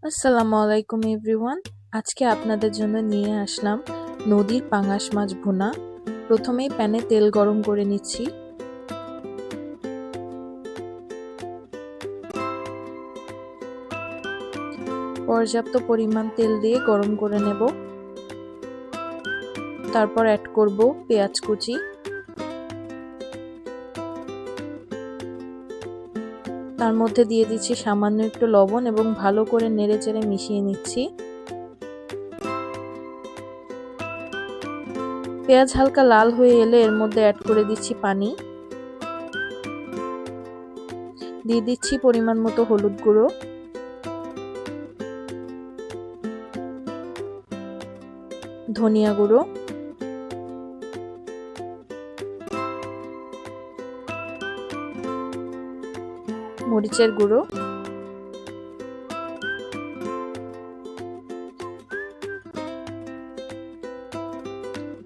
আসসালামু আলাইকুম এভরিওয়ান। আজকে আপনাদের জন্য নিয়ে আসলাম নদীর পাঙাশ মাছ ভুনা। প্রথমেই প্যানে তেল গরম করে নিচ্ছি। পর্যাপ্ত পরিমাণ তেল দিয়ে গরম করে নেব। তারপর অ্যাড করব পেঁয়াজ কুচি, তার মধ্যে দিয়ে দিচ্ছি সামান্য একটু লবণ এবং ভালো করে নেড়েচেড়ে মিশিয়ে নিচ্ছি। পেঁয়াজ হালকা লাল হয়ে এলে এর মধ্যে অ্যাড করে দিচ্ছি পানি, দিয়ে দিচ্ছি পরিমাণ মতো হলুদ গুঁড়ো, ধনিয়া গুঁড়ো, মরিচের গুঁড়ো,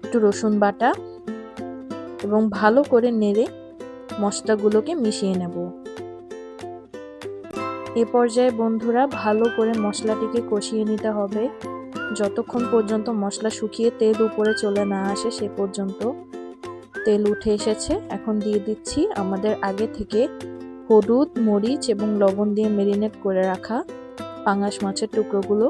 একটু রসুন বাটা এবং ভালো করে নেড়ে মশলাগুলোকে মিশিয়ে নেব। এ পর্যায়ে বন্ধুরা ভালো করে মশলাটিকে কষিয়ে নিতে হবে যতক্ষণ পর্যন্ত মশলা শুকিয়ে তেল উপরে চলে না আসে সে পর্যন্ত। তেল উঠে এসেছে, এখন দিয়ে দিচ্ছি আমাদের আগে থেকে হলুদ, মরিচ এবং লবণ দিয়ে মেরিনেট করে রাখা পাঙাশ মাছের টুকরোগুলো।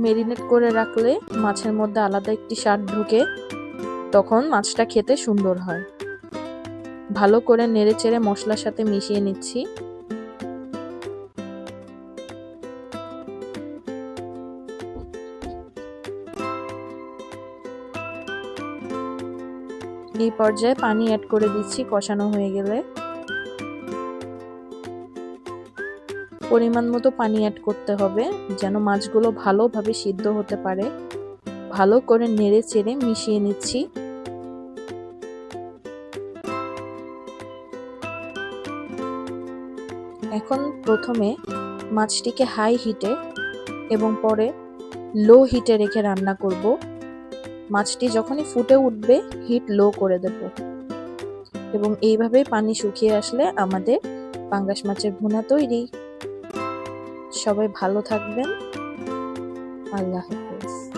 মেরিনেট করে রাখলে মাছের মধ্যে আলাদা একটি স্বাদ ঢুকে, তখন মাছটা খেতে সুন্দর হয়। ভালো করে নেড়েচেড়ে মশলার সাথে মিশিয়ে নিচ্ছি। এই পর্যায়ে পানি অ্যাড করে দিচ্ছি কষানো হয়ে গেলে। পরিমাণ মতো পানি অ্যাড করতে হবে যেন মাছগুলো ভালোভাবে সিদ্ধ হতে পারে। ভালো করে নেড়ে চেড়ে মিশিয়ে নিচ্ছি। এখন প্রথমে মাছটিকে হাই হিটে এবং পরে লো হিটে রেখে রান্না করব। মাছটি যখনই ফুটে উঠবে হিট লো করে দেব এবং এইভাবে পানি শুকিয়ে আসলে আমাদের পাঙ্গাস মাছের ভুনা তৈরি। সবাই ভালো থাকবেন। আল্লাহ হাফেজ।